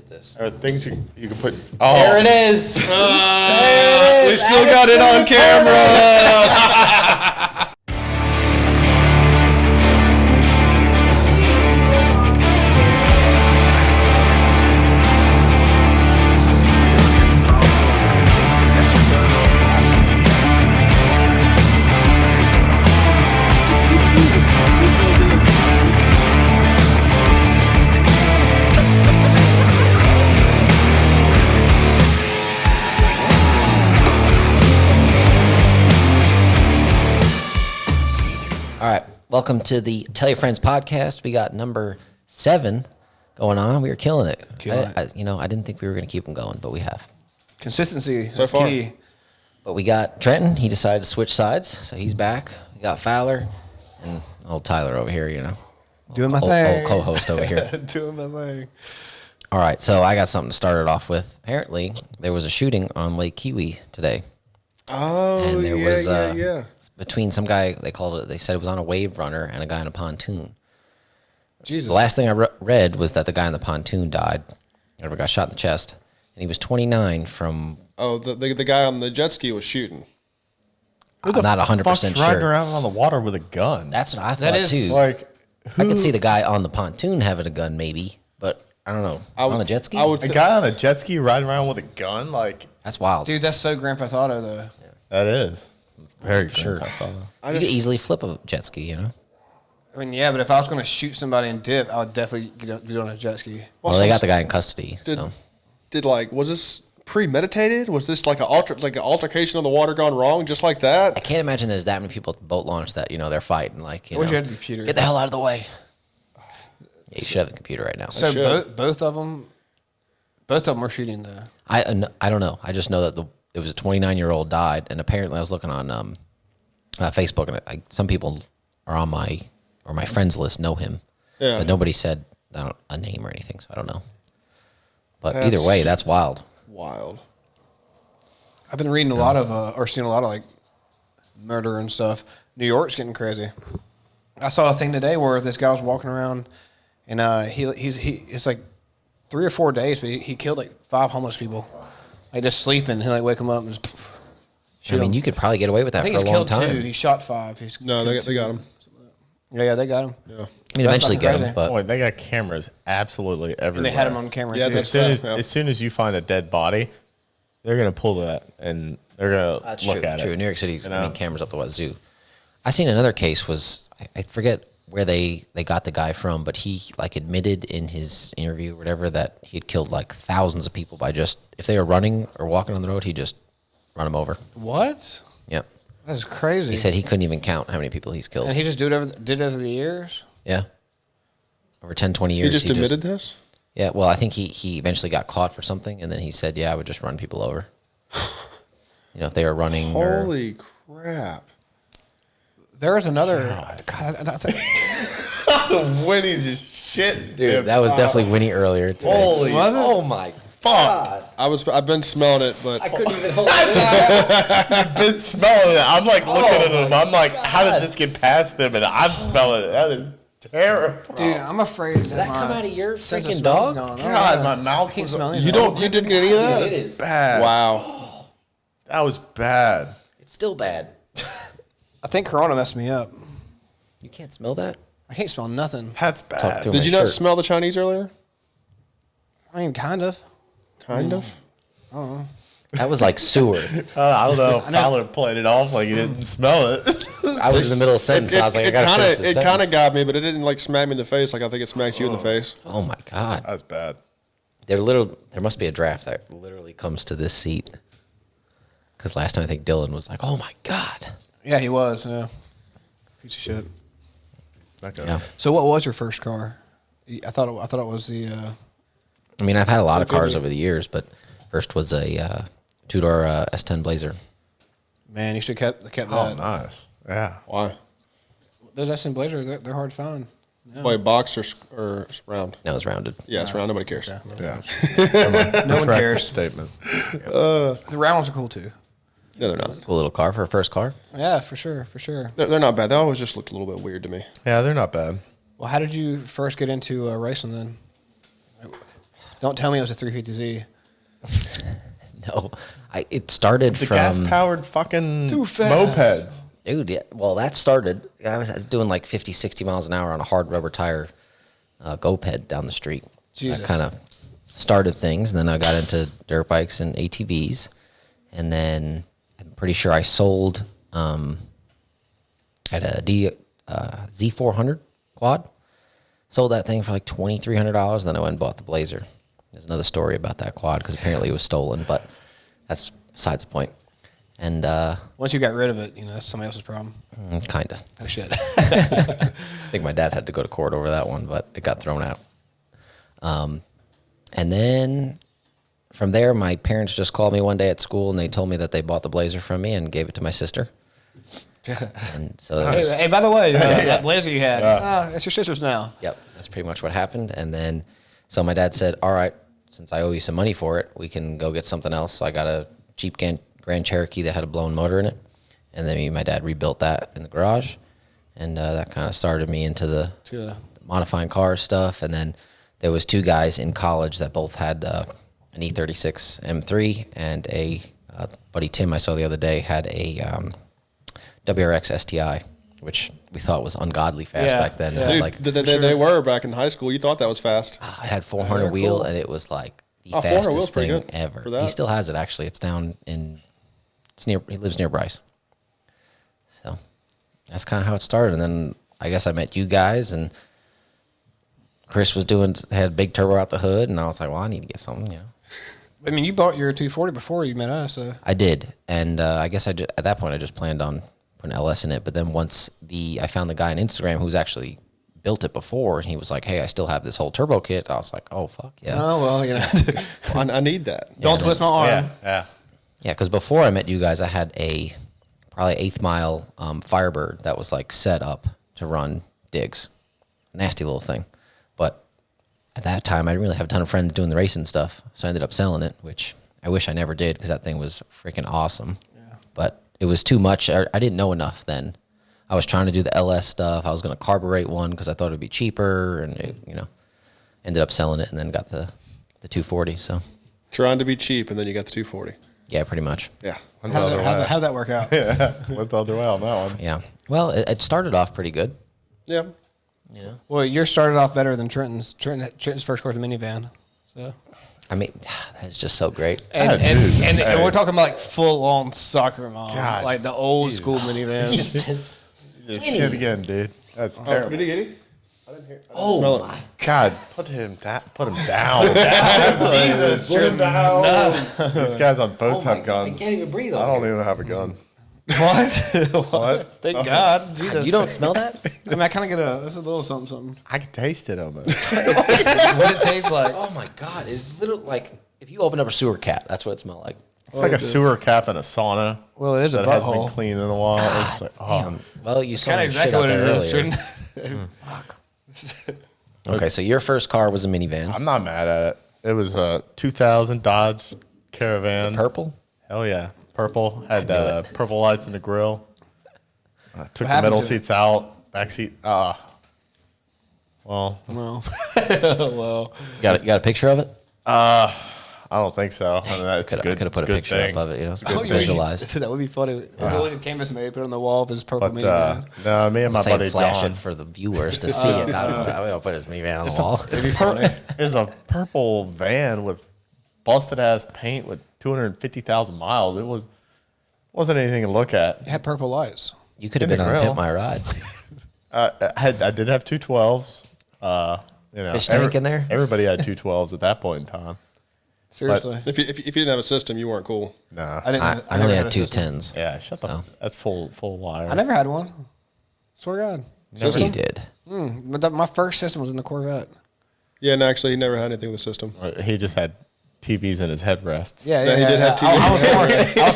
get this. Or things you can put. Oh. There it is. There it is. We still got it on camera. All right, welcome to the Tell Your Friends podcast. We got number 7 going on. We are killing it. I didn't think we were going to keep them going, but we have. Consistency So is far. key. But we got Trenton. He decided to switch sides, so he's back. We got Fowler and old Tyler over here, Doing my old thing. co-host over here. Doing my thing. All right, so I got something to start it off with. Apparently, there was a shooting on Lake Kiwi today. Oh, And there was, yeah. Between some guy, they said it was on a wave runner and a guy on a pontoon. Jesus. The last thing I read was that the guy on the pontoon died. Never got shot in the chest. And he was 29 from... Oh, the guy on the jet ski was shooting. I'm not 100% Fuck's riding sure. around on the water with a gun. That's what I thought, That is too. Like, I could see the guy on the pontoon having a gun, maybe. But I don't know. On a jet ski? a guy on a jet ski riding around with a gun. Like, That's wild. Dude, that's so Grand Theft Auto, though. that is very Sure. sure. You could easily flip a jet ski, I mean, yeah, but if I was going to shoot somebody and dip, I would definitely get on a jet ski. Well, they got the guy in custody. So Was this premeditated? Was this like an altercation on the water gone wrong, just like that? I can't imagine there's that many people at the boat launch that, they're fighting. Like, wish you had a computer. Get the hell out of the way. Yeah, you should have a computer right now. So should. both of them were shooting, though. I don't know. I just know that it was a 29-year-old died, and apparently I was looking on Facebook, and some people are on my friends list know him, Yeah. but nobody said a name or anything, so I don't know. But either way, that's wild. Wild. I've been reading a lot of, or seeing a lot of, like, murder and stuff. New York's getting crazy. I saw a thing today where this guy was walking around, and it's like 3 or 4 days, but he killed like 5 homeless people, like just sleeping. He like wake them up and just I mean, you could probably get away with I that think for a he's long killed time. 2. He shot 5. No, they got him. Yeah, they got him. Yeah. I mean, That's eventually fucking get him, crazy. but Boy, they got cameras absolutely everywhere. And they had him on camera. Yeah, too. that's- As soon as you find a dead body, they're gonna pull that and they're gonna that's look true. at True. it. New York City's You know? cameras up the wazoo. I seen another case was I forget where they got the guy from, but he like admitted in his interview or whatever that he had killed like thousands of people by just if they were running or walking on the road, he'd just run them over. What? Yep. That's crazy. He said he couldn't even count how many people he's killed. and he just did it over the years. Yeah. Over 10, 20 years. He just admitted this? Yeah, well, I think he eventually got caught for something, and then he said, yeah, I would just run people over. If they were running or... Holy crap. There was another. God, that's Winnie's just shit. Dude, that was definitely Winnie earlier today. Holy Was it? oh my fuck. I've been smelling it, but couldn't even hold it. I've been smelling it. I'm like looking at them. I'm like, how did this get past them? And I'm smelling it. That is terrible. dude. I'm afraid that come out of your sense of freaking smell's dog? gone. God, my mouth can't was smell you anything. didn't get any of that? It is. bad. Wow. That was bad. It's still bad. I think Corona messed me up. You can't smell that? I can't smell nothing. That's Talk bad. to him. Did my you not shirt. smell the Chinese earlier? I mean, kind of. Kind of. That was like sewer. I don't know. Fowler played it off like he didn't smell it. I was in the middle of a sentence. I was like, I gotta finish this It kind sentence. of got me, but it didn't like smack me in the face like I think it smacked you in the face. Oh my God. That's bad. There must be a draft that literally comes to this seat. Because last time I think Dylan was like, oh my God. Yeah, he was. Yeah. Piece of shit. Not good. Yeah. So, what was your first car? I thought it was the. I mean, I've had a lot of cars over the years, but first was a two-door S10 Blazer. Man, you should have kept Oh, that. nice. Yeah. Why? Those S10 Blazers, they're hard to find. Wait, box or round? No, it was rounded. Yeah, it's round. Nobody cares. Yeah. No one Correct cares. Statement. The round ones are cool too. No, they're not. Cool little car for a first car. Yeah, for sure, for sure. They're not bad. They always just looked a little bit weird to me. Yeah, they're not bad. Well, how did you first get into racing then? Don't tell me it was a 350Z. No, it started The from gas-powered fucking Too fast. mopeds. dude. Yeah, well, that started. I was doing like 50, 60 miles an hour on a hard rubber tire GoPed down the street. Jesus. That kind of started things, and then I got into dirt bikes and ATVs, and then I'm pretty sure I sold had a Z400 quad. Sold that thing for like $2,300. Then I went and bought the Blazer. There's another story about that quad because apparently it was stolen, but that's besides the point. And Once you got rid of it, that's somebody else's problem. kind of. Oh, shit. I think my dad had to go to court over that one, but it got thrown out. And then from there, my parents just called me one day at school and they told me that they bought the Blazer from me and gave it to my sister. And so there was, Hey, by the way, that Blazer you had, that's your sister's now. yep, that's pretty much what happened. And then, so my dad said, all right, since I owe you some money for it, we can go get something else. So I got a Jeep Grand Cherokee that had a blown motor in it. And then me and my dad rebuilt that in the garage. And that kind of started me into the modifying cars stuff. And then there was two guys in college that both had an E36 M3 and a buddy Tim I saw the other day had a WRX STI, which we thought was ungodly fast Yeah, back then. yeah. It had Dude, like they were back in high school. You thought that was fast. I had 400 they're wheel, cool. and it was like the 400 wheel's fastest pretty thing good ever. for that. He still has it actually. It's down in he lives near Bryce. So that's kind of how it started. And then I guess I met you guys, and Chris had big turbo out the hood, and I was like, well, I need to get something, I mean, you bought your 240 before you met us, so. I did, and I guess at that point I just planned on putting LS in it. But then once I found the guy on Instagram who's actually built it before, and he was like, "Hey, I still have this whole turbo kit." I was like, "Oh fuck yeah!" Oh, well, I need that. don't twist my arm. Yeah. Yeah, because before I met you guys, I had a probably 8th mile Firebird that was like set up to run digs, nasty little thing. But at that time, I didn't really have a ton of friends doing the racing stuff, so I ended up selling it, which I wish I never did because that thing was freaking awesome. Yeah. But it was too much. I didn't know enough then. I was trying to do the LS stuff. I was going to carburate one because I thought it would be cheaper, and ended up selling it and then got the 240. So Trying to be cheap, and then you got the 240. yeah, pretty much. Yeah. Went the other way. How'd that work out? Went the other way on that one. Yeah. Well, it started off pretty good. Yeah. Well, yours started off better than Trenton's. Trenton's first car was a minivan. So. I mean, that's just so great. And, dude. and we're talking about like full on soccer mom, God. like the old school minivans. Shit again, dude. That's terrible. Did he get it? Oh my! God, put him down. Jesus, put him down. These guys on boats have I guns. can't even breathe. I don't even have a gun. What? What? Thank God, Jesus. You don't smell that? I mean, I kind of get a. It's a little something. I can taste it almost. What it tastes like? Oh my God! It's literally like if you open up a sewer cap, that's what it smelled like. It's like a sewer cap in a sauna. Well, it is a that hasn't been butthole. cleaned in a while. It's like, Damn. Well, you saw Kind of that shit exactly out what it there is. earlier. Trenton. Okay, so your first car was a minivan, I'm not mad at it. It was a 2000 Dodge Caravan. purple. Hell yeah, purple. Had purple lights in the grill. Took the happened middle to it? seats out, back seat. Well, Well, well. You got a picture of it? I don't think so. I mean, that's Could good. have put a it's good picture thing. up of it. Oh, you- Visualized. That would be funny. William Canvas made put it on the wall of his purple But minivan. no, me and my Saying buddy flash John. it for the viewers to see it. I don't put his minivan on the wall. It's a purple van with busted ass paint with 250,000 miles. It wasn't anything to look at. It had purple lights. You could have In been the on grill. Pimp My Ride. I did have 212s. Fish tank in there? Everybody had 212s at that point in time. Seriously. If you didn't have a system, you weren't cool. No. I didn't. I never only had had a two system. 10s. Yeah, shut the. That's full liar. I never had one. Swear to God. Yes, you did. But my first system was in the Corvette. Yeah, and actually, he never had anything with the system. He just had TVs in his headrests. Yeah, Yeah, he did have I was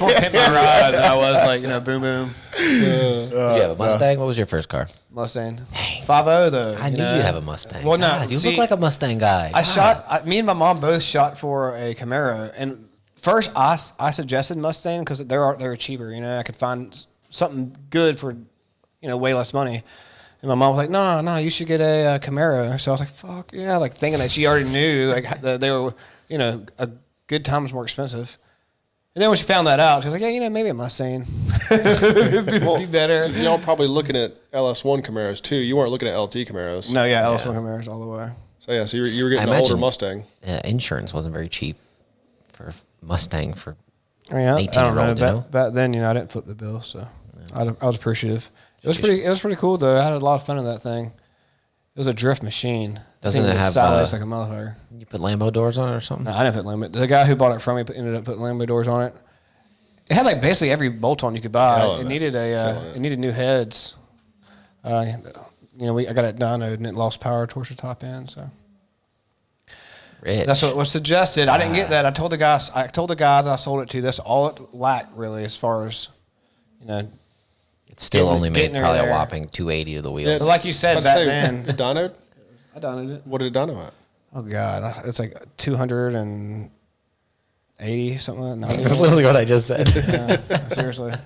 more Pimp My Ride than I was like, boom boom. Did you have a Mustang? What was your first car? Mustang. 5.0 though. I knew you'd have a Mustang. Well, no, God, you see, look like a Mustang guy. me and my mom both shot for a Camaro, and first I suggested Mustang because they were cheaper. I could find something good for way less money, And my mom was like, no, you should get a Camaro. So I was like, fuck yeah, like thinking that she already knew like that they were, a good time was more expensive. And then when she found that out, she was like, yeah, maybe a Mustang would be better. Y'all probably looking at LS1 Camaros too. You weren't looking at LT Camaros. No, yeah, LS1 Camaros all the way. So yeah, so you were I getting an older imagine, Mustang. Insurance wasn't very cheap for Mustang for I mean, I don't know. 18-year-old, you know? Back then, I didn't flip the bill, so I was appreciative. It was pretty cool though. I had a lot of fun in that thing. It was a drift machine. Doesn't Thing it was have, sideways like a motherfucker? You put Lambo doors on it or something? No, I didn't put Lambo. The guy who bought it from me ended up putting Lambo doors on it. It had like basically every bolt-on you could buy. Killing It it. needed it needed new heads. I got it dynoed and it lost power towards the top end. So Rich. that's what was suggested. I didn't get that. I told the guy that I sold it to. That's all it lacked really, as far as It still getting- only made getting her probably a there. whopping 280 to the wheels. But like you said I'd back say then. it dynoed. I dynoed it. What did it dyno at? Oh God, it's like 280 something. That's 90. literally what I just said. Yeah, seriously, I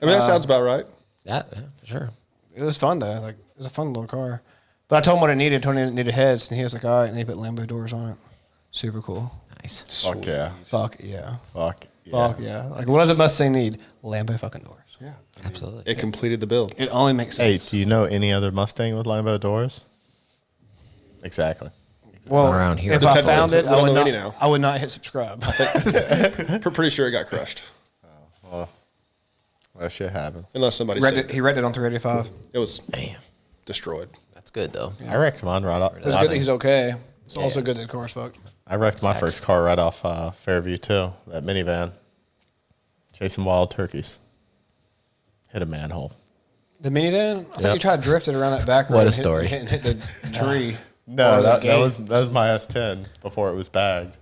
mean, that sounds about right. yeah, for sure. it was fun though. Like it was a fun little car. But I told him what it needed. Told him it needed heads, and he was like, "All right." And they put Lambo doors on it. Super cool. Nice. Fuck yeah. Fuck yeah. Fuck yeah. Fuck yeah. Like what does a Mustang need? Lambo fucking doors. Yeah, Absolutely. it completed the build. It only makes Hey, sense. do you know any other Mustang with Lambo doors? Exactly. Well, around here. if The I technical- found it, we don't know I any now. would not hit subscribe. Pretty sure it got crushed, That shit happens. unless somebody Read said it, he read it on 385. it was Damn. destroyed. That's good, though. I wrecked mine right off. It was good that he's okay. It's also good that the car's fucked. I wrecked my first car right off Fairview too. That minivan, chasing wild turkeys. Hit a manhole. The minivan? I thought Yep. you tried to drift it around that back road What a and hit- story. Hit the tree. No, Or the that gate. was my S10 before it was bagged.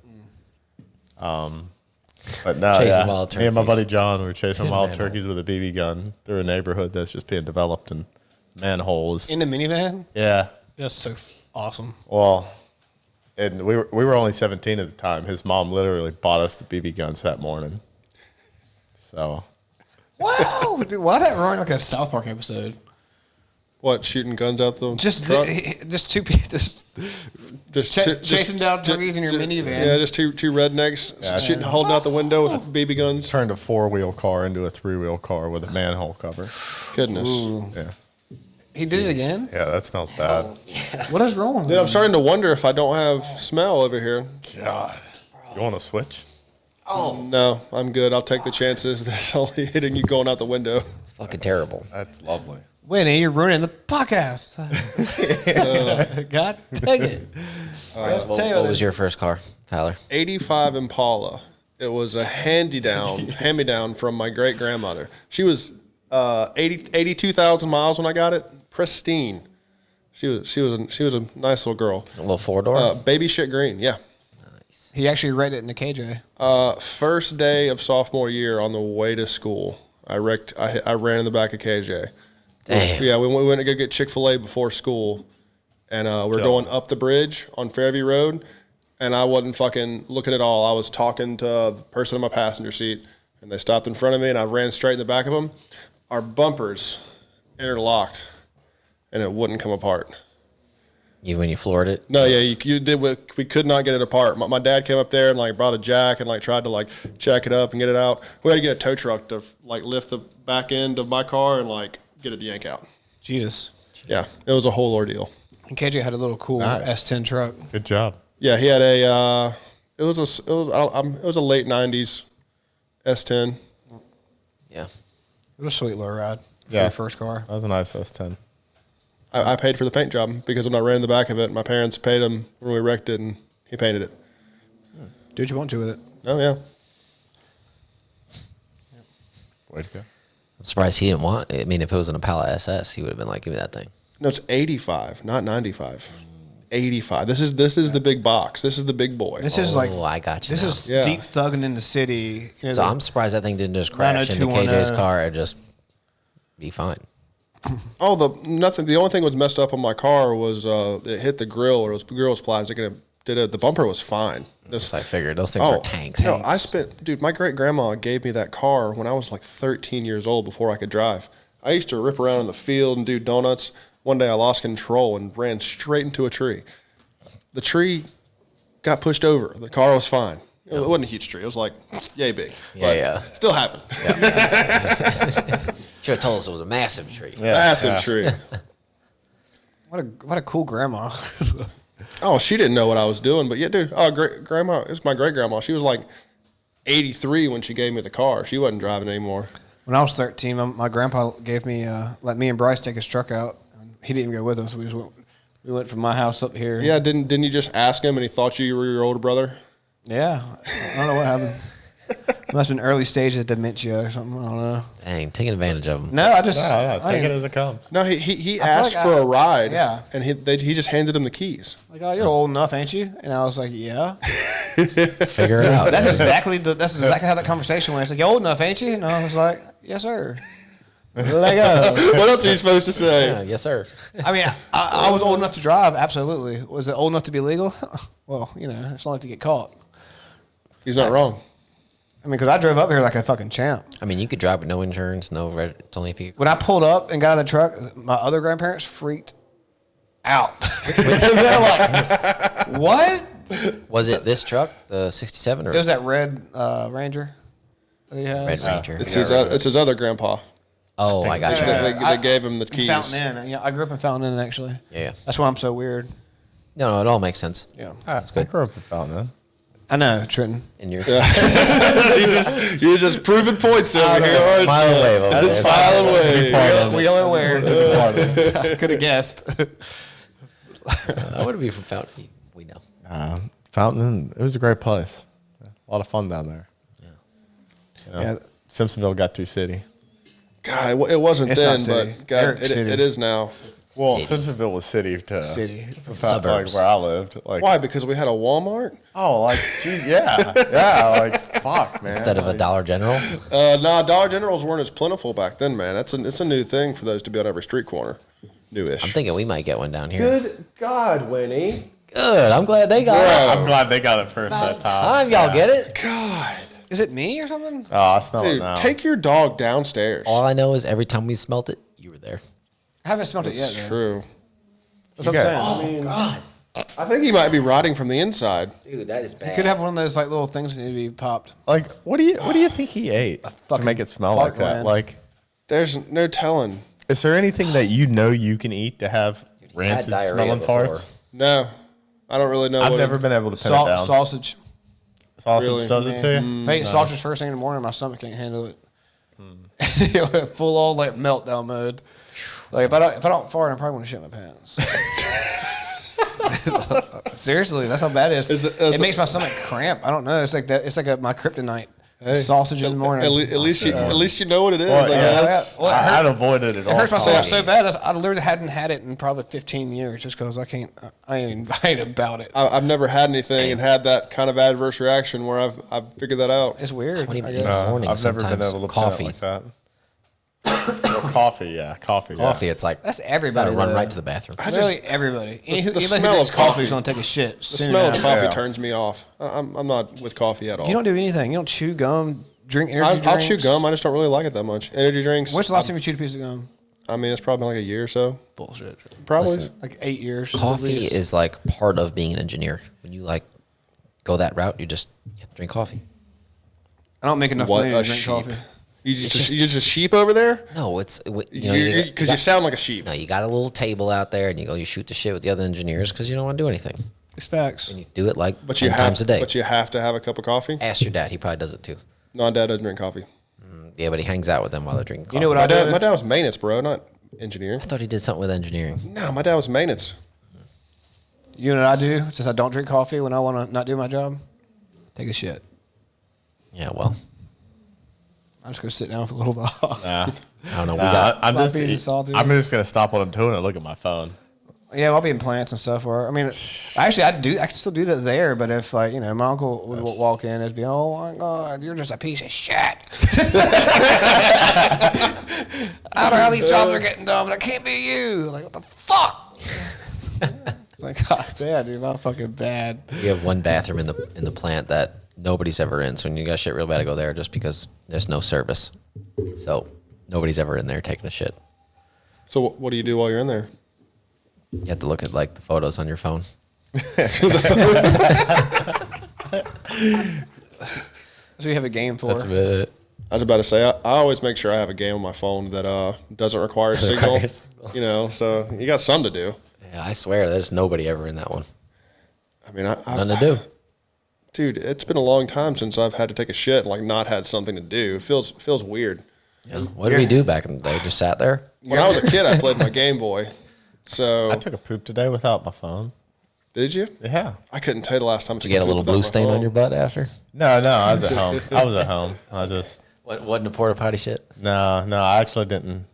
But no, Chasing yeah. wild Me and my turkeys. buddy John were chasing wild Manhole. turkeys with a BB gun through a neighborhood that's just being developed and manholes. In the minivan? Yeah. That's so awesome. Well, and we were only 17 at the time. His mom literally bought us the BB guns that morning. So Wow. Dude, why that run like a South Park episode? What, shooting guns out the Just truck? just two people just chasing down turkeys in your minivan. Yeah, just two rednecks shooting, holding out the window with BB guns. turned a 4-wheel car into a 3-wheel car with a manhole cover. Goodness. Yeah. He did it again? Yeah, that smells bad. What is wrong with Dude, him? I'm starting to wonder if I don't have smell over here. God. You want to switch? No, I'm good. I'll take the chances that it's only hitting you going out the window. It's fucking terrible. That's lovely. Winnie, you're ruining the podcast. God dang it. What was your first car, Tyler? 85 Impala. It was a hand-me-down from my great grandmother. She was 82,000 miles when I got it. Pristine. She was a nice little girl. A little four-door? Baby shit green. Yeah. He actually read it in the KJ. First day of sophomore year on the way to school, I ran in the back of KJ. Damn. Yeah, we went to go get Chick-fil-A before school, and we're going up the bridge on Fairview Road, and I wasn't fucking looking at all. I was talking to the person in my passenger seat, and they stopped in front of me, and I ran straight in the back of them. Our bumpers interlocked, and it wouldn't come apart. When you floored it? No, yeah, you did. We could not get it apart. My dad came up there and like brought a jack and like tried to like check it up and get it out. We had to get a tow truck to like lift the back end of my car and like get it to yank out. Jesus. Yeah, it was a whole ordeal. And KJ had a little cool Nice. S10 truck. Good job. Yeah, he had a. It was a late '90s S10. Yeah. It was a sweet low ride for Yeah. your first car. That was a nice S10. I paid for the paint job because when I ran in the back of it, my parents paid him when we wrecked it, and he painted it. Do what you want to with it. Oh yeah, Way to go. I'm surprised he didn't want it. I mean, if it was an Impala SS, he would have been like, give me that thing. no, it's 85, not 95. 85. This is the big box. This is the big boy. This is like, Oh, I got you this now. is Yeah. deep thugging in the city. You know, So the- I'm surprised that thing didn't just crash into 90210. KJ's car and just be fine. Oh, the only thing that was messed up on my car was it hit the grill, or the grill was plastic, and the bumper was fine. So I figured those things were tanks. No, dude, my great grandma gave me that car when I was like 13 years old before I could drive. I used to rip around in the field and do donuts. One day I lost control and ran straight into a tree. The tree got pushed over. The car was fine. It wasn't a huge tree. It was like yay big. Yeah. Still happened. Should have told us it was a massive tree. Massive tree. What a cool grandma. Oh, she didn't know what I was doing, but yeah, dude. Oh, grandma. It's my great grandma. She was like 83 when she gave me the car. She wasn't driving anymore. When I was 13, my grandpa gave me let me and Bryce take his truck out. He didn't even go with us. We went from my house up here. Yeah, didn't you just ask him and he thought you were your older brother? Yeah. I don't know what happened. Must have been early stages of dementia or something. I don't know. Dang, taking advantage of them. No, I just Take it as it comes. No, he feel asked like for a ride. yeah. And he just handed him the keys. like, oh, you're old enough, ain't you? And I was like, yeah. Figure it out. That's exactly how that conversation went. It's like, you're old enough, ain't you? And I was like, yes, sir. Let go. What else are you supposed to say? Yeah, yes, sir. I mean, I was old enough to drive. Absolutely. Was it old enough to be legal? Well, it's only if you get caught. He's not wrong. I mean, because I drove up here like a fucking champ. I mean, you could drive with no insurance, no red. It's only if you. When I pulled up and got out of the truck, my other grandparents freaked out. They're like, what? Was it this truck, the 67, or It was that red Ranger that he has. Red Ranger? It's his other grandpa. Oh, I got you. They gave him the keys. Fountain Inn. Yeah, I grew up in Fountain Inn, actually. Yeah. That's why I'm so weird. No, it all makes sense. Yeah. That's good. I grew up in Fountain. I know, Trenton. And you're You're just proving points over here, aren't smile you? away, okay? Just smile away. We are aware. Could have guessed. I want to be from Fountain. We know. Fountain, it was a great place. A lot of fun down there. Yeah. Simpsonville got too city. God, it wasn't It's then, not city. but God, Eric City. it is now. Well, City. Simpsonville was city to City. Suburbs. like where I lived. Like, Why? Because we had a Walmart? oh, like, geez, yeah, like, fuck, man. Instead of a Like, Dollar General. Nah, Dollar Generals weren't as plentiful back then, man. It's a new thing for those to be on every street corner. Newish. I'm thinking we might get one down here. Good God, Winnie. Good. I'm glad they got it. I'm glad they got it first that time. Time y'all get it. God. Is it me or something? Oh, I smell it Dude, now. take your dog downstairs. All I know is every time we smelt it, you were there. I haven't smelled it yet. That's though. true. That's what I'm guys- saying. God, I think he might be rotting from the inside. dude, that is bad. You could have one of those like little things that need to be popped. Like, what do you think he ate to fucking make it smell fart like that? gland. Like, There's no telling. is there anything that you can eat to have rancid diarrhea smelling before. farts? No. I don't really know I've what never been able to pin it down. Sausage. Sausage Really? does it to you? If I eat sausage first thing in the morning, my stomach can't handle it. Full on like meltdown mode. Like if I don't fart, I'm probably gonna shit my pants. Seriously, that's how bad it is. It makes my stomach cramp. I don't know. It's like that. It's like my kryptonite. Sausage in the morning. At least you know what it is. Well, I yeah, guess. Well, I'd avoid it at all. It hurts my stomach times. so bad that I literally hadn't had it in probably 15 years just because I ain't about it. I've never had anything and had that kind of adverse reaction where I've figured that out. It's weird. When even I guess. in the morning, I've never been sometimes able to coffee. pin it like that. Well, coffee, yeah, coffee. Coffee, it's like That's everybody. gotta run though. right to the bathroom. Literally everybody. Anybody smell who drinks of coffee coffee. is gonna take a shit. The soon smell of after. coffee Yeah. turns me off. I'm not with coffee at all. You don't do anything. You don't chew gum, drink energy I'll drinks. chew gum. I just don't really like it that much. Energy drinks. When's the last time you chewed a piece of gum? I mean, it's probably like a year or so. Bullshit. Probably. Listen, Like 8 years. at Coffee least. is like part of being an engineer. When you like go that route, you just drink coffee. I don't make enough What money a to drink sheep. coffee. You just a sheep over there? No, it's you know Because you sound like a sheep. no, you got a little table out there, and you shoot the shit with the other engineers because you don't want to do anything. It's facts. And you do it like But 10 times a day. But you have to have a cup of coffee. Eh. Ask your dad; he probably does it too. No, Dad doesn't drink coffee. Yeah, but he hangs out with them while they're drinking coffee. You know what My I dad, do? my dad was maintenance, bro, not engineer. I thought he did something with engineering. No, my dad was maintenance. You know what I do? Since I don't drink coffee when I want to not do my job, take a shit. Yeah, well, I'm just gonna sit down for a little while. Nah. I don't know. We Nah, got I'm My just piece of salty. I'm just gonna stop what I'm doing and look at my phone. Yeah, I'll be in plants and stuff. Or I mean, actually, I can still do that there. But if like my uncle would walk in, it'd be, oh my god, you're just a piece of shit. I don't know how these jobs are getting done, but it can't be you. Like what the fuck? It's like god damn, dude, I'm fucking bad. we have one bathroom in the plant that nobody's ever in. So when you got shit real bad, to go there just because there's no service. So nobody's ever in there taking a shit. So what do you do while you're in there? You have to look at like the photos on your phone. So we have a game for. That's about it. I was about to say, I always make sure I have a game on my phone that doesn't require signal. requires You know, so you got something to do. Yeah, I swear, there's nobody ever in that one. I mean, Nothing to do. Dude, it's been a long time since I've had to take a shit and like not had something to do. It feels weird. Yeah. What did we do back in the day? Just sat there? When I was a kid, I played my Game Boy. So I took a poop today without my phone. did you? Yeah. I couldn't tell you the last time. Did you get a little blue stain on your butt after? No, I was at home. I was at home. I just Wasn't a porta potty shit? no. I actually didn't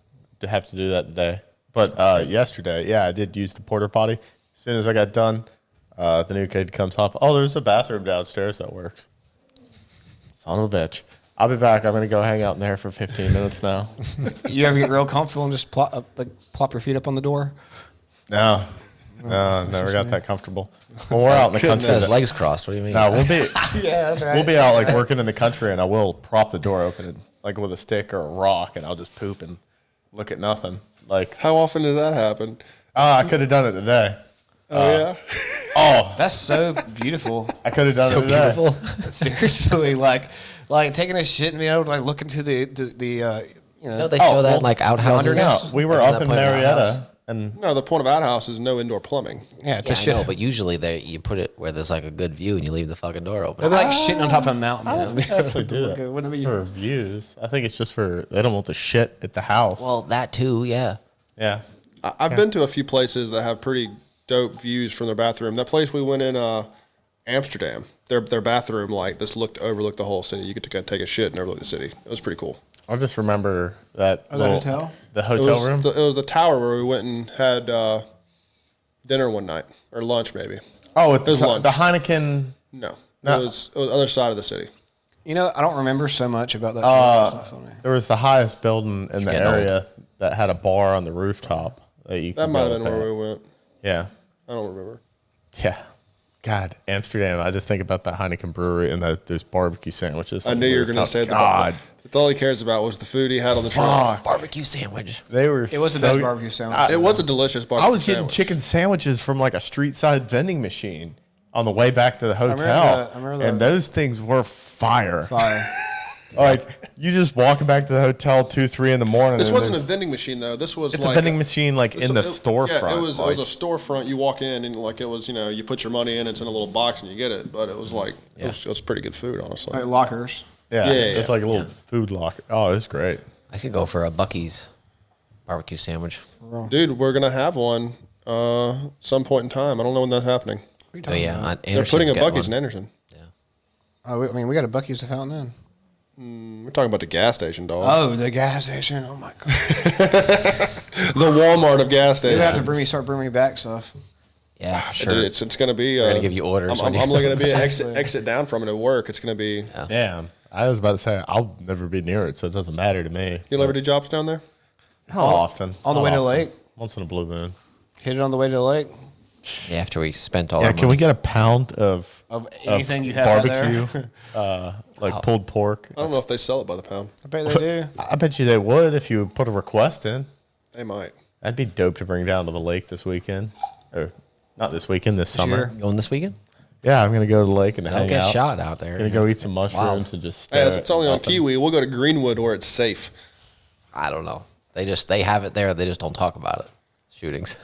have to do that today. But yesterday, yeah, I did use the porta potty. As soon as I got done, the new kid comes up. Oh, there's a bathroom downstairs that works. Son of a bitch. I'll be back. I'm gonna go hang out in there for 15 minutes now. You ever get real comfortable and just plop your feet up on the door? No, never got that comfortable. When we're out in the country, His legs crossed. What do you mean? no, we'll be Yeah, that's right. we'll be out like working in the country, and I will prop the door open and, like with a stick or a rock, and I'll just poop and look at nothing. Like, How often did that happen? I could have done it today. Oh yeah. Oh, That's so beautiful. I could have done So it today. beautiful. Seriously, like taking a shit and being able to like look into the you know. No, they show that in like outhouses. No, we were Like, up in that point of outhouse. Marietta, and No, the point of outhouse is no indoor plumbing. Yeah, to Yeah, I shit. know, but usually you put it where there's like a good view and you leave the fucking door open. It'd be like shitting on top of a mountain. I don't actually do Okay, that wouldn't it be- for views. I think it's just for they don't want the shit at the house. Well, that too, yeah. yeah. I've been to a few places that have pretty dope views from their bathroom. That place we went in Amsterdam, their bathroom like this overlooked the whole city. You could take a shit and overlook the city. It was pretty cool. I just remember that the hotel? the It hotel was room. it was the tower where we went and had dinner one night or lunch maybe. Oh, was lunch. the Heineken. No, No. it was other side of the city. You know, I don't remember so much about that. That's not funny. There was the highest building in the getting old. area that had a bar on the rooftop that you. That could might go have been there. where we went. Yeah, I don't remember. yeah. God, Amsterdam. I just think about the Heineken brewery and those barbecue sandwiches. I on knew the you were going to rooftop. say the God, That's all he cares about was the food he had on the truck. Barbecue sandwich. they were. It was the so best barbecue sandwich. It was a delicious barbecue I was getting sandwich. chicken sandwiches from like a street side vending machine on the way back to the remember hotel, that. I remember and that. those things were fire. Fire. Like you just walking back to the hotel 2-3 in the morning. This and wasn't a there's- vending machine though. This was It's like a vending machine like in the storefront. Yeah, it was like, a storefront. You walk in and like it was, you put your money in. It's in a little box and you get it. But it was like it was pretty good food, honestly. Like lockers. yeah, yeah, it's yeah. like a little food locker. Oh, it's great. I could go for a Bucky's barbecue sandwich. Dude, we're gonna have one some point in time. I don't know when that's happening. Oh yeah, They're putting a Bucky's in Anderson. Oh, I mean, we got a Bucky's to Fountain Inn. We're talking about the gas station, dog. Oh, the gas station. Oh my god. The Walmart of gas You're stations. gonna have to start bringing me back stuff. Yeah, for sure. Dude, it's gonna be. gonna give you orders I'm when you- looking to be an Exactly. exit down from it at work. It's gonna be. Damn. I was about to say I'll never be near it, so it doesn't matter to me. You'll ever do jobs down there? How often? On the Not way to the often. lake. Once in a blue moon. Hit it on the way to the lake. Yeah, after we spent all Yeah, our can we money. get a pound of anything you have out there? barbecue, like pulled pork? I don't know if they sell it by the pound. I bet they do. I bet you they would if you put a request in. They might. That'd be dope to bring down to the lake this weekend, or not this weekend, this summer. year. going this weekend? Yeah, I'm gonna go to the lake and Don't hang get out. shot out there. Gonna go eat some It's mushrooms wild. and just. Hey, Stare it's only at on nothing. Kiwi. We'll go to Greenwood where it's safe. I don't know. They have it there. They just don't talk about it. Shootings.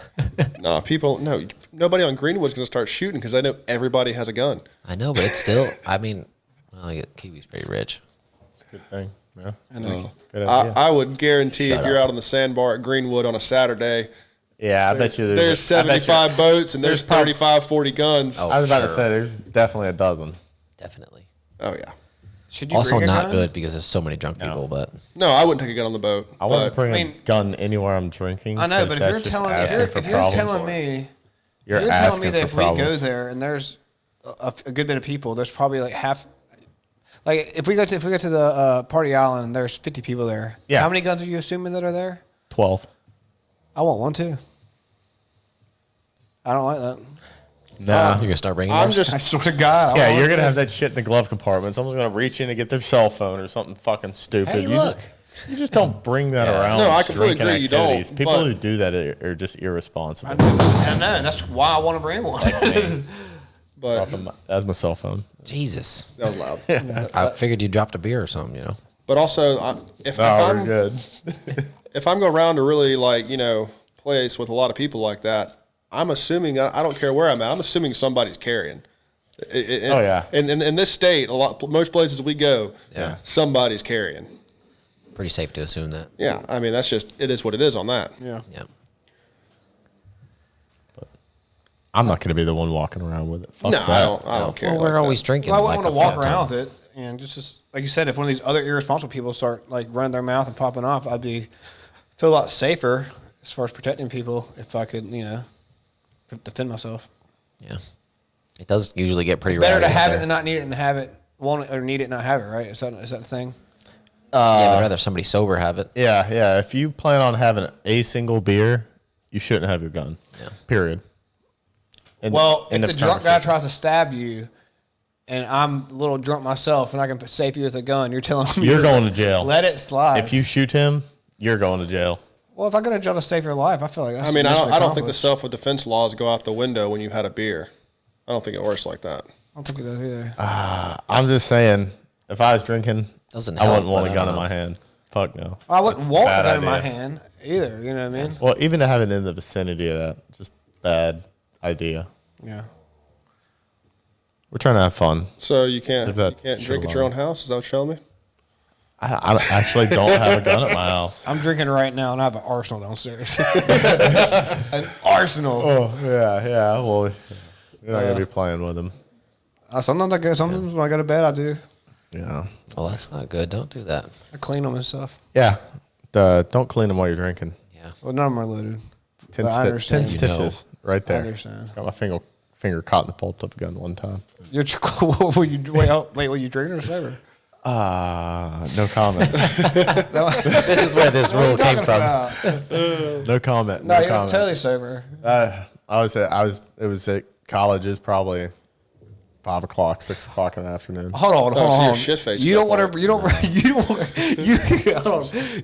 Nobody on Greenwood's gonna start shooting because they know everybody has a gun. I know, but it's still. I mean, well, Kiwi's pretty rich. Good thing. Yeah. know. Good idea. I would guarantee Shut if you're up. out on the sandbar at Greenwood on a Saturday, Yeah, I bet you there's I bet you- 75 boats and there's there's prob- 35, 40 guns. Oh, I was about to sure. say there's definitely a dozen. Definitely. Oh yeah. Should you Also bring a not gun? good because there's so many drunk people. But No, I wouldn't take a gun on the boat. I wouldn't but bring I mean- a gun anywhere I'm drinking. I know, 'cause but if you're that's just telling asking for if you're problems. telling me You're you're telling asking me that for if we go problems. there and there's a good bit of people, there's probably like half. Like if we go to the Party Island and there's 50 people there. Yeah. How many guns are you assuming that are there? 12. I want one too. I don't like that. No. you're gonna start bringing. I'm yours? just I swear to God. I Yeah, want you're gonna one. have that shit in the glove compartment. Someone's gonna reach in and get their cell phone or something fucking stupid. Hey, You look. You just don't bring that Yeah. around. No, I completely drinking agree you don't, activities. People but- who do that are just irresponsible. I know, and that's why I want to bring one. But That's my cell phone. Jesus. that was loud. I figured you dropped a beer or something, you know? But also, if Oh, we're I'm good. if I'm going around to really like place with a lot of people like that, I'm assuming I don't care where I'm at. I'm assuming somebody's carrying. Oh, yeah. In this state, most places we go, Yeah. somebody's carrying. Pretty safe to assume that. Yeah, I mean it is what it is on that. Yeah. Yeah. I'm not going to be the one walking around with it. Fuck No, that. I don't care. Well, we're like always that. drinking. Well, I like wouldn't a want to walk fat around ton. with it, and just like you said, if one of these other irresponsible people start like running their mouth and popping off, I'd feel a lot safer as far as protecting people if I could, defend myself. Yeah. It does usually get pretty It's better to rowdy out have it there. than not need it, and have it want it or need it and not have it. Right? Is that the thing? Yeah, I'd rather somebody sober have it. Yeah. If you plan on having a single beer, you shouldn't have your gun. Yeah. Period. End If of the drunk guy conversation. tries to stab you, and I'm a little drunk myself, and I can save you with a gun, you're telling me You're going to jail. let it slide. If you shoot him, you're going to jail. well, if I go to jail to save your life, I feel like that's. I mean, I mission don't think the accomplished. self-defense laws go out the window when you've had a beer. I don't think it works like that. I don't think it does either. I'm just saying, if I was drinking, Doesn't I wouldn't help, want but a I gun don't in know. my hand. Fuck no. I wouldn't That's a want bad a gun in my idea. hand either. You know what I mean? Well, even to have it in the vicinity of that, just bad idea. Yeah. We're trying to have fun. So you can't Leave that drink shit at your own alone. house? Is that what you're telling me? I actually don't have a gun at my house. I'm drinking right now, and I have an arsenal downstairs. An arsenal. Oh, yeah. Well, you're not going to be playing with them. Sometimes I go. Sometimes when I go to bed, I do. Yeah. Well, that's not good. Don't do that. I clean them and stuff. Yeah. Don't clean them while you're drinking. Yeah. Well, none of them are loaded. 10 But I understand. ten stitches right there. understand. Got my finger caught in the bolt of a gun one time. You're what were you wait? Were you drinking or sober? No comment. This is where this rule came from. No comment. No, No you're comment. totally sober. I was at college. It's probably 5 o'clock, 6 o'clock in the afternoon. Hold on, so hold you're on. shit-faced You at don't that want to. You don't.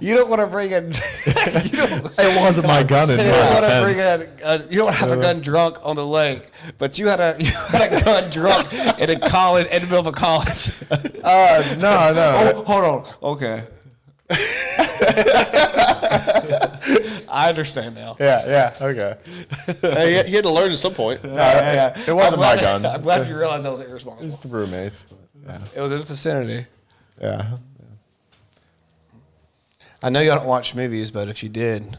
You don't want to bring in. It wasn't my gun in You don't want to my bring defense. you don't have a gun drunk on the lake, but you had a gun drunk in a college in the middle of a college. No. Oh, hold on. Okay. I understand now. Yeah. Okay. Hey, he had to learn at some point. Yeah. It wasn't I'm my glad- gun. I'm glad you realized I was irresponsible. It's the roommates. Yeah. It was in the vicinity. Yeah. I know y'all don't watch movies, but if you did,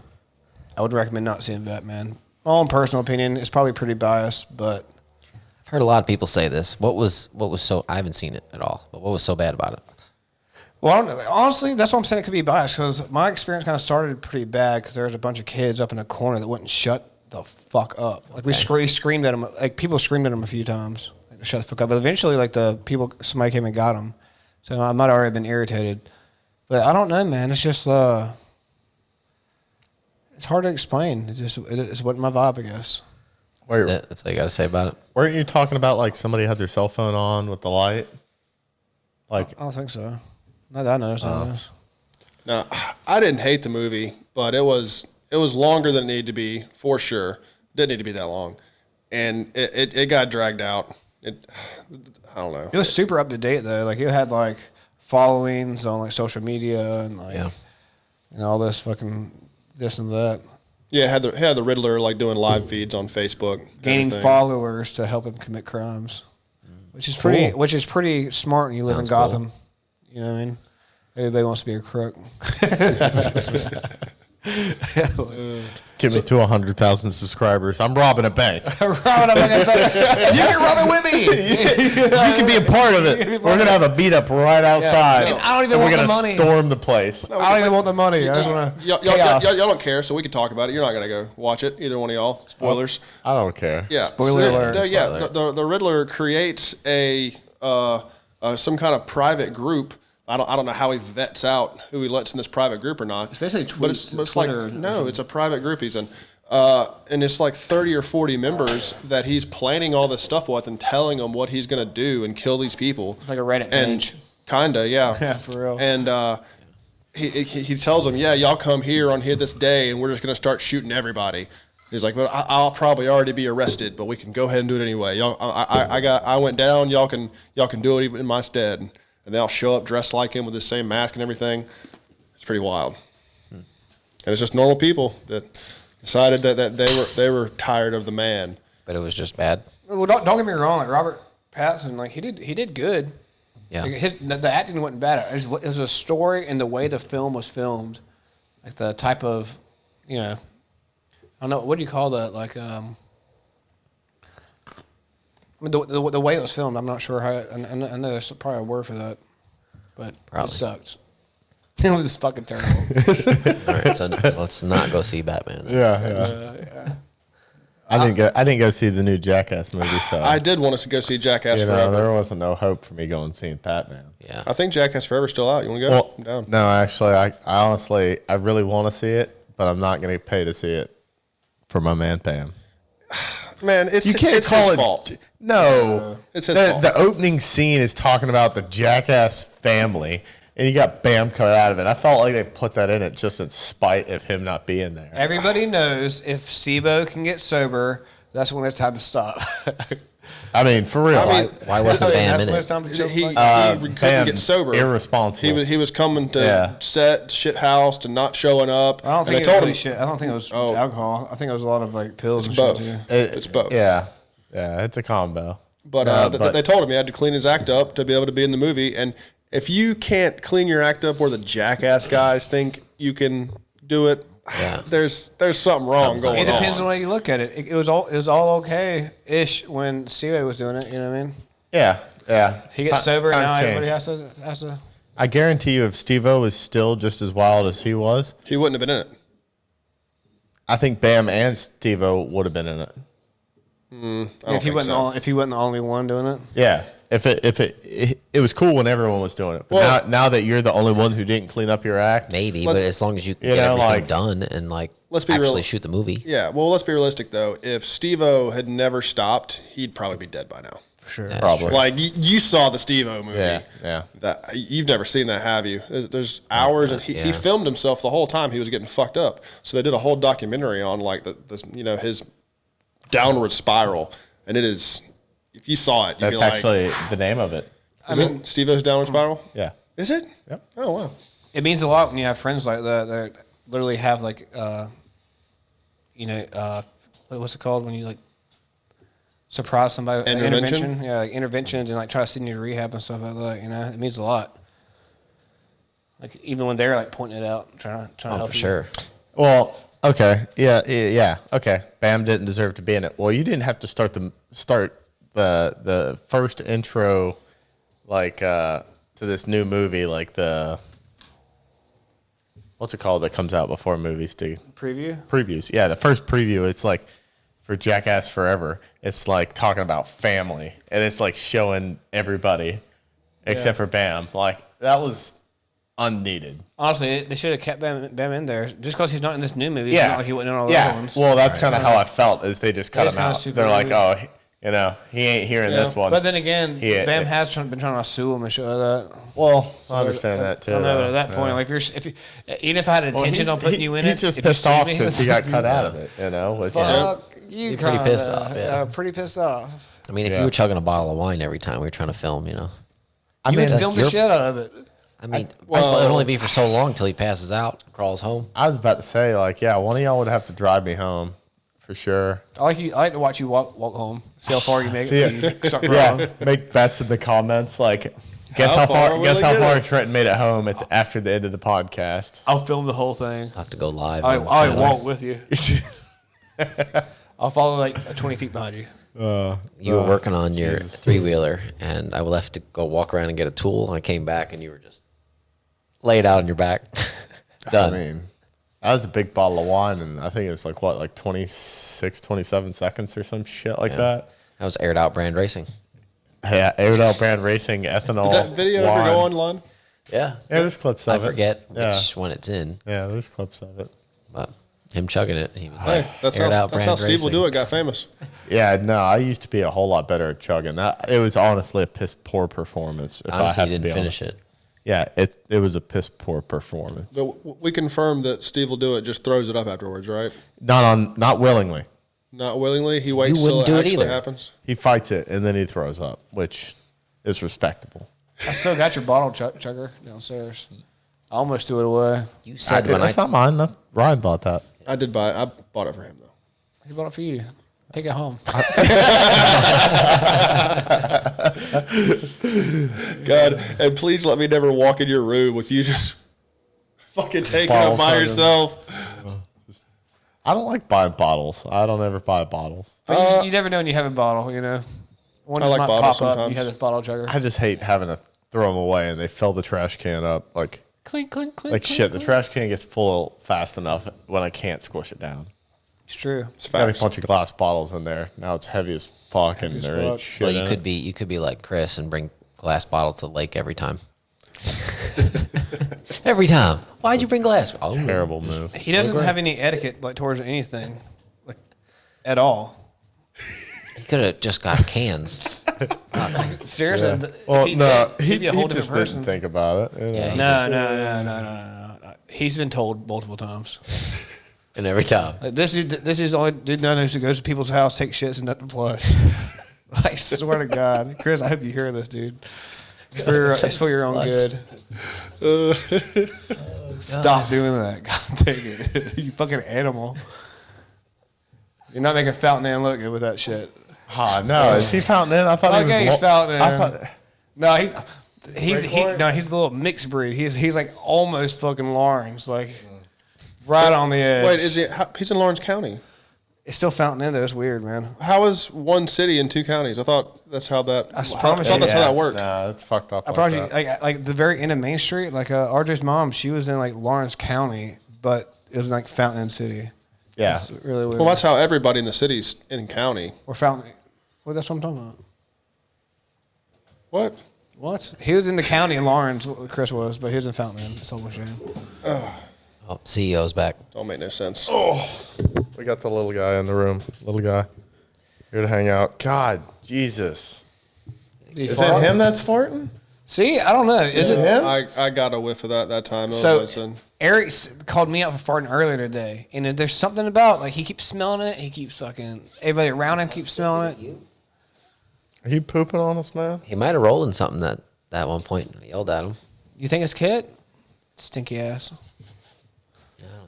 I would recommend not seeing Batman. My own personal opinion, it's probably pretty biased, but I've heard a lot of people say this. What was so? I haven't seen it at all. But what was so bad about it? well, I don't know. Honestly, that's what I'm saying. It could be biased because my experience kind of started pretty bad because there was a bunch of kids up in a corner that wouldn't shut the fuck up. Like we screamed at them. Like people screamed at them a few times. Like, shut the fuck up. But eventually, like somebody came and got them. So I might already been irritated. But I don't know, man. It's just it's hard to explain. It wasn't my vibe, I guess. That's it. That's all you got to say about it. Weren't you talking about like somebody had their cell phone on with the light? Like, I don't think so. Not that I noticed. No, I didn't hate the movie, but it was longer than it needed to be for sure. Didn't need to be that long, and it got dragged out. I don't know. It was super up to date though. Like it had like followings on like social media and like Yeah. all this fucking this and that. Yeah, it had the Riddler like doing live feeds on Facebook, Gaining everything. followers to help him commit crimes, which is pretty smart when you live Sounds in Gotham. You know what I mean? Everybody wants to be a crook. get me to 100,000 subscribers. I'm robbing a bank. You can rub it with me. You can be a part of it. We're gonna have a beat up right outside. And I don't even we're want the gonna money. storm the place. I don't even want the money. I just want to Y'all don't care, so we can talk about it. You're not gonna go watch it, either one of y'all. Spoilers. I don't care. Yeah. Spoiler alert. The Riddler creates some kind of private group. I don't know how he vets out who he lets in this private group or not. It's basically but it's like Twitter. no, it's a private group he's in. And it's like 30 or 40 members that he's planning all this stuff with and telling them what he's going to do and kill these people. It's like a Reddit and page. Kinda, yeah. Yeah, for real. And he tells them, yeah, y'all come here on here this day, and we're just gonna start shooting everybody. He's like, but I'll probably already be arrested, but we can go ahead and do it anyway. Y'all, I went down. Y'all can do it even in my stead, and they all show up dressed like him with the same mask and everything. It's pretty wild, and it's just normal people that decided that they were tired of the man. But it was just bad. Well, don't get me wrong. Like Robert Pattinson, like he did good. Yeah. Like the acting wasn't bad. It was a story and the way the film was filmed, like the type of, I don't know, what do you call that? Like, I mean, the way it was filmed, I'm not sure how. I know there's probably a word for that, but Probably. it sucked. It was fucking terrible. All right, so let's not go see Batman. Yeah. I didn't go see the new Jackass movie, so I did want us to go see Jackass Forever. there wasn't no hope for me going and seeing Batman. Yeah. I think Jackass Forever's still out. You want to go? Well, I'm down. no, actually, I honestly, I really want to see it, but I'm not going to pay to see it for my man Pam. Man, it's You can't it's call his it. fault. No, It's his fault. The opening scene is talking about the Jackass family, and you got Bam cut out of it. I felt like they put that in it just in spite of him not being there. Everybody knows if SIBO can get sober, that's when it's time to stop. I mean, for real. Why wasn't Bam in That's it? when it's time to He chill. couldn't Bam's get sober. irresponsible. He was coming to Yeah. set shit house to not showing up. I don't and think they it was told really him shit. I don't think it was Oh. alcohol. I think it was a lot of like pills it's and both. shit too. It's both. Yeah, it's a combo. But, they told him he had to clean his act up to be able to be in the movie. And if you can't clean your act up where the Jackass guys think you can do it, Yeah. there's something wrong Something's going not It depends on. on the way you look at it. It was all okay ish when Steve was doing it. You know what I mean? Yeah. He gets sober and Times now change. everybody has to. I guarantee you, if Steve-O was still just as wild as he was, He wouldn't have been in it. I think Bam and Steve-O would have been in it. I don't If he think wasn't so. if he wasn't the only one doing it. Yeah. If it was cool when everyone was doing it, but Well- now that you're the only one who didn't clean up your act, Maybe, but as long as you You get know, everything like- done and Let's be actually real. shoot the movie. Yeah, well, let's be realistic, though. If Steve-O had never stopped, he'd probably be dead by now. For sure. That's probably. Like, you saw the Steve-O movie. Yeah. That you've never seen that, have you? There's hours, and he Yeah. filmed himself the whole time he was getting fucked up. So they did a whole documentary on like his downward spiral, and it is. If you saw it, you'd That's be like, actually the name of it. "Is it Steve-O's downward spiral? Yeah. Is it? Yep. Oh wow. It means a lot when you have friends like that literally have like what's it called when you like surprise somebody Intervention? Yeah, like interventions and like try to send you to rehab and stuff like that. You know, it means a lot. Like even when they're like pointing it out, trying to Oh, help for you. sure. Well, okay, yeah, okay. Bam didn't deserve to be in it. Well, you didn't have to start the first intro, like to this new movie, like the what's it called that comes out before movies do Preview. previews. Yeah, the first preview. It's like for Jackass Forever. It's like talking about family, and it's like showing everybody except for Bam. Like that was unneeded. Honestly, they should have kept Bam in there just because he's not in this new movie. It's Yeah, not like he wasn't in all the yeah. other ones. Well, that's kind of how I felt. Is they just cut just him kinda out. super They're like, rude. he ain't here in this one. But then again, Yeah, Bam it- has been trying to sue him and shit like that. well, I understand that too. I know, but though. at that point, like if even if I had Well, intention on putting you in he's it, just if you pissed sued off me- because he got cut out of it. You know, with, Fuck you, You're pretty pissed off, kinda. yeah. Pretty pissed off. I mean, if Yeah. you were chugging a bottle of wine every time we were trying to film, I You mean, would film the you're- shit out of it. I mean, well- it'd only be for so long till he passes out, crawls home. I was about to say, like, yeah, one of y'all would have to drive me home for sure. I like to watch you walk home. See how far you make See it. it. before you start Yeah, crying. make bets in the comments. Like, guess How how far far? will Guess it how get far us? Trenton made it home after the end of the podcast. I'll film the whole thing. I'll have to go live. I on the I channel. won't with you. I'll follow like 20 feet behind you. You were working on your three-wheeler, and I left to go walk around and get a tool, and I came back, and you were just laid out on your back. Done. I mean, that was a big bottle of wine, and I think it was like 26, 27 seconds or some shit like that. That was aired out brand racing. Yeah, Airedale Brand Racing ethanol. Did that video ever wine. go online? Yeah. Yeah, there's clips I of it. forget Yeah. which one it's in, Yeah, there's clips of it. but him chugging it, he was Hey, like, that's aired how out that's brand how Steve will racing. do it. Got famous. Yeah, no, I used to be a whole lot better at chugging. It was honestly a piss poor performance. If Honestly, I he have to didn't be finish honest. it. Yeah, it was a piss poor performance. But we confirmed that Steve will do it. Just throws it up afterwards, right? Not willingly. Not willingly. He waits till wouldn't it do it actually either. happens. He fights it and then he throws up, which is respectable. I still got your bottle chugger downstairs. I almost threw it away. You said when That's not mine. Ryan bought that. I did buy it. I bought it for him though. He bought it for you. Take it home. God, and please let me never walk in your room with you just fucking taking Bottle it by chugging. yourself. I don't like buying bottles. I don't ever buy bottles. But you never know when you have a bottle, you know. One I just like might bottles pop up. sometimes. You have this bottle chugger. I just hate having to throw them away and they fill the trash can up like Clink, clink, clink. like clink, shit. The clink. trash can gets full fast enough when I can't squish it down. It's true. It's Got a facts. bunch of glass bottles in there. Now it's heavy as fuck and as there ain't fuck. shit Well, in it. you could be like Chris and bring glass bottles to the lake every time. Every time. Why'd you bring glass? Oh, Terrible move. He doesn't have any etiquette like towards anything, like at all. he could have just got cans. Seriously, Well, if he no, did, he he'd be a whole just different didn't person. think about it. You know? Yeah, he No. He's been told multiple times. And every time. Like, this is the only dude I know who goes to people's house, take shits, and nothing flush. I swear to God, Chris, I hope you hear this, dude. It's for your own good. Stop doing that. God dang it. You fucking animal. You're not making Fountain Inn look good with that shit. Ah, no, is he Fountain Inn? I thought he was. Okay, he's Fountain Inn. I thought, No, he's the little mixed breed. He's like almost fucking Lawrence, like right on the edge. Wait, he's in Lawrence County? It's still Fountain Inn though. It's weird, man. How is one city in two counties? I thought that's how that. I I promise thought you. that's how that worked. Nah, that's fucked up. I like probably that. like the very end of Main Street. Like RJ's mom, she was in like Lawrence County, but it was like Fountain Inn City. Yeah. It's really weird. Well, that's how everybody in the city's in county. or Fountain. Well, that's what I'm talking about. What? What? He was in the county in Lawrence. Chris was, but he was in Fountain Inn. It's almost shame. Oh, CEO's back. Don't make no sense. We got the little guy in the room. Little guy. Here to hang out. God, Jesus. Is that him that's farting? See, I don't know. Is it? him? I got a whiff of that time. So Listen. Eric called me out for farting earlier today, and there's something about like he keeps smelling it. He keeps fucking everybody around him keeps smelling it. Are you pooping on us, man? He might have rolled in something that one point. I yelled at him. You think it's Kit? Stinky ass.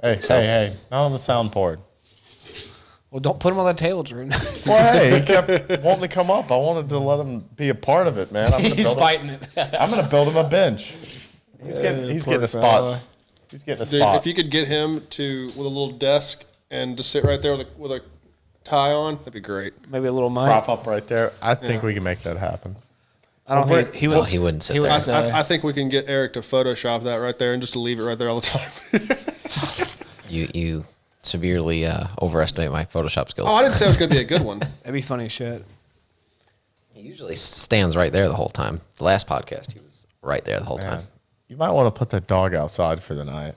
Hey, hey, not on the soundboard. Well, don't put him on the table, Drew. Well, hey, he kept wanting to come up. I wanted to let him be a part of it, man. He's fighting it. I'm going to build him a bench. He's getting poor a spot. fella. He's getting a Dude, spot. if you could get him with a little desk and just sit right there with a tie on, that'd be great. Maybe a little mic. prop up right there, I think we can make that happen. I don't think he No, would. he wouldn't sit he would there. say- I think we can get Eric to Photoshop that right there and just to leave it right there all the time. You severely overestimate my Photoshop skills. Oh, I didn't say it was going to be a good one. That'd be funny as shit. He usually stands right there the whole time. The last podcast, he was right there the whole time. You might want to put that dog outside for the night.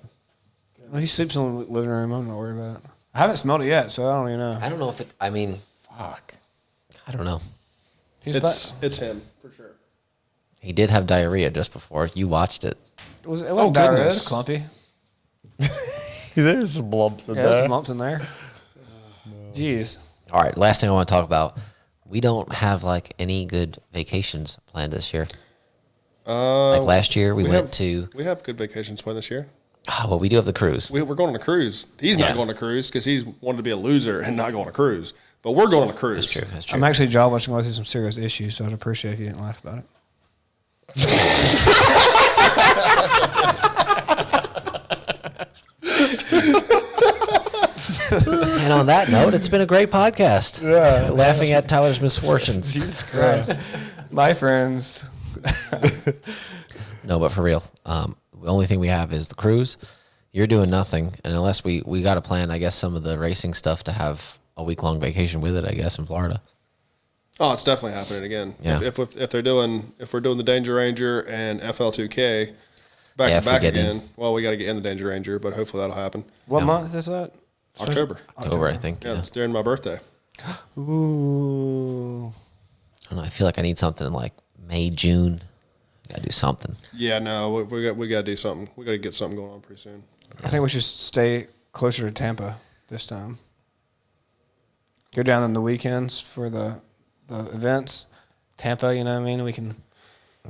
Well, he sleeps in the living room. I'm not worried about it. I haven't smelled it yet, so I don't even know. I don't know if it. I mean, Fuck. I don't know. He's It's him, for sure. He did have diarrhea just before you watched it. it wasn't diarrhea, it was goodness. clumpy. There's some lumps in Yeah, there's there. some lumps in there. Jeez. All right, last thing I want to talk about. We don't have like any good vacations planned this year. Like last year, we went to. We have good vacations planned this year. Well, we do have the cruise. We're going on a cruise. He's Yeah. not going on a cruise because he's wanted to be a loser and not go on a cruise. But we're going on a cruise. That's true. That's true. I'm actually jobless and going through some serious issues, so I'd appreciate if you didn't laugh about it. And on that note, it's been a great podcast. Yeah, laughing at Tyler's misfortunes. Jesus Christ. My friends. No, but for real, the only thing we have is the cruise. You're doing nothing, and unless we got to plan, I guess, some of the racing stuff to have a week-long vacation with it. I guess in Florida. Oh, it's definitely happening again. Yeah. If we're doing the Danger Ranger and FL2K back Yeah, to if we back get again, in. well, we got to get in the Danger Ranger, but hopefully that'll happen. What Yeah. month is that? October. Over, I think. Yeah, Yeah. it's during my birthday. Ooh. I don't know. I feel like I need something in like May, June. Gotta do something. Yeah, no, we got to do something. We got to get something going on pretty soon. I think we should stay closer to Tampa this time. Go down on the weekends for the events. Tampa, you know what I mean? We can.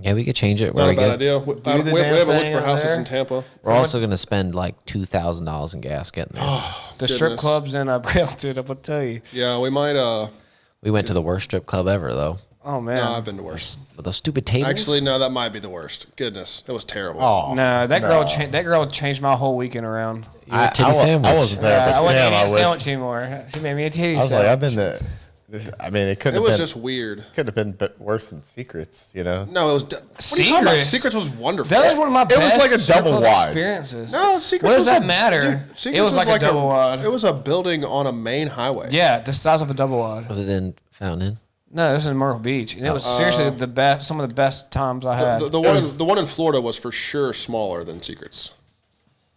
Yeah, we could change it. Not Where a we bad get. idea. We the haven't damn looked thing for over houses there. in Tampa. We're also gonna spend like $2,000 in gas getting there. The strip Goodness. clubs in Braille, dude, I'm going to tell you. Yeah, we might. We went to the worst strip club ever, though. Oh, man. No, I've been to worse. With those stupid tables. Actually, no, that might be the worst. Goodness, it was terrible. Oh, No, that girl changed my whole weekend around. You were a titty sandwich. I wasn't there. I but wasn't damn, eating I a wish. sandwich anymore. She made me a titty I was sandwich. like, I've been there. I mean, it couldn't It have was been just weird. could have been worse than Secrets, you know. No, it was. What are you talking about? Secrets? Secrets was wonderful. That was one of my It was best like a strip double club wide. experiences. No, Secrets What does was that a- matter? Dude, Secrets It was like a double wide. It was a building on a main highway. Yeah, the size of a double wide. Was it in Fountain Inn? No, this is in Myrtle Beach, and it was seriously the best. Some of the best times I had. The one in Florida was for sure smaller than Secrets.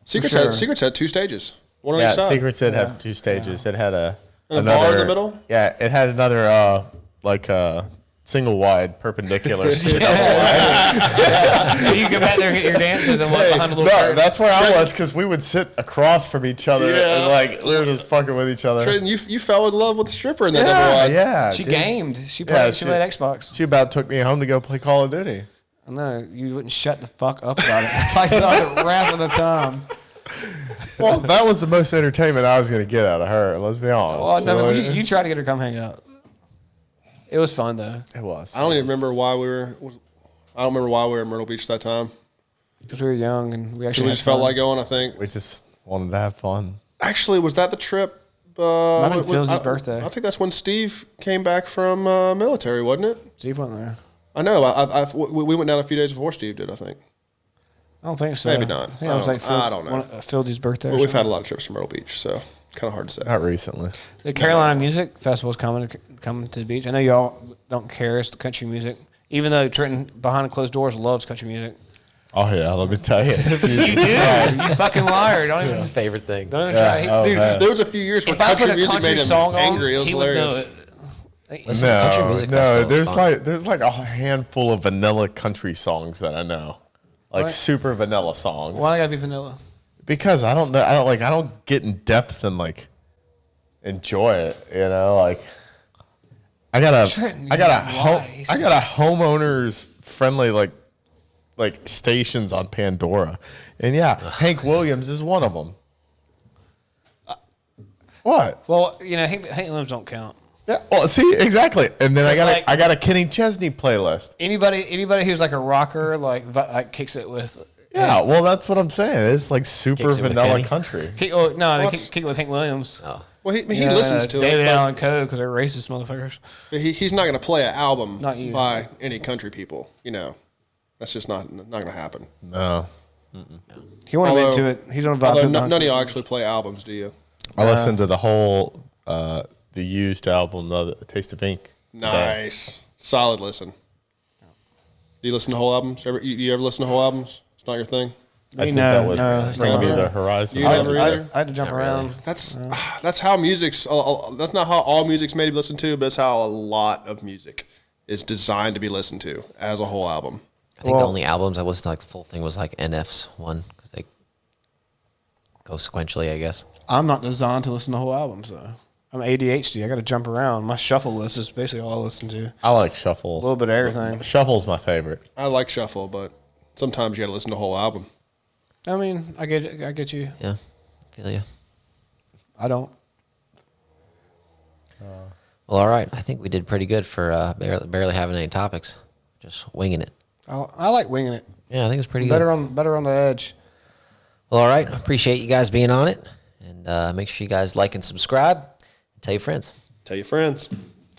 Secrets sure. had 2 stages. One on Yeah, each side. Secrets did have 2 stages. It had And a bar in the middle? Yeah, it had another single wide perpendicular to the double wide. You go back there and get your dances and walk behind a little No, curtain. that's where I was because we would sit across from each other Yeah. and like we were just fucking with each other. Trenton, you fell in love with the stripper in that double Yeah, wide. yeah. She dude. gamed. She Yeah, played. she she- played Xbox. She about took me home to go play Call of Duty. No, you wouldn't shut the fuck up about it. Like the rest of the time. Well, that was the most entertainment I was going to get out of her. Let's be honest. Well, You know no, what I you, mean? you tried to get her to come hang out. It was fun though, It was. I don't even remember why we were. I don't remember why we were in Myrtle Beach that time. because we were young and we We actually just had felt fun. like going. I think. We just wanted to have fun. Actually, was that the trip? Might have been when- Phil's birthday. I think that's when Steve came back from military, wasn't it? Steve went there. I know. We went down a few days before Steve did. I think. I don't think so. Maybe not. I think it was like I don't know. Phil's birthday. But we've had a lot of trips to Myrtle Beach, so kind of hard to say. Not recently. The Carolina Music Festival is coming to the beach. I know y'all don't care. It's the country music. Even though Trenton behind closed doors loves country music. Oh, yeah. Let me tell you. You do. You fucking liar. Don't even. His favorite thing. Don't even Yeah. try. Oh, Dude, man. there was a few years where If I put country a music country made him song on, angry. It was he would know hilarious. it. Listen, country music festival is there's fun. there's like a handful of vanilla country songs that I know, like What? super vanilla songs. Why gotta be vanilla? Because I don't know, I don't get in depth and like enjoy it. You know, like I got a Trenton, I got a why? I got a homeowners friendly like stations on Pandora, and yeah, Hank Williams is one of them. What? Well, you know, Hank Williams don't count. Yeah. Well, see, exactly. And then It's like- I got a Kenny Chesney playlist. Anybody who's like a rocker, like kicks it with. Yeah, well, that's what I'm saying. It's like super Kicks it with vanilla Kenny. country. They What's- kick it with Hank Williams. Oh. Well, he You know, listens to David it. Allen Coe because they're racist motherfuckers. But he's not going to play an album Not you. by any country people. You know, that's just not going to happen. No, He wanted Although- into it. He's on a vibe. Although to none it. of y'all actually play albums, do you? I listened to the whole the Used album, the Taste of Ink. today. Nice, solid listen. Do you listen to whole albums? You ever listen to whole albums? It's not your thing. I think No, that was no, it's going to be not. the horizon. You never either? I had to jump Not around. really. That's how music's. That's not how all music's made to be listened to, but it's how a lot of music is designed to be listened to as a whole album. I think Well- the only albums I listened to, like the full thing, was like NF's one because they go sequentially, I guess. I'm not designed to listen to whole albums though. I'm ADHD. I got to jump around. My shuffle list is basically all I listen to. I like Shuffle. A little bit of everything. Shuffle's my favorite. I like shuffle, but sometimes you got to listen to the whole album. I mean, I get you. Yeah, feel you. I don't. Well, all right. I think we did pretty good for barely having any topics, just winging it. I like winging it. Yeah, I think it's pretty Better good. on the edge. Well, all right. Appreciate you guys being on it, and make sure you guys like and subscribe, and tell your friends. Tell your friends.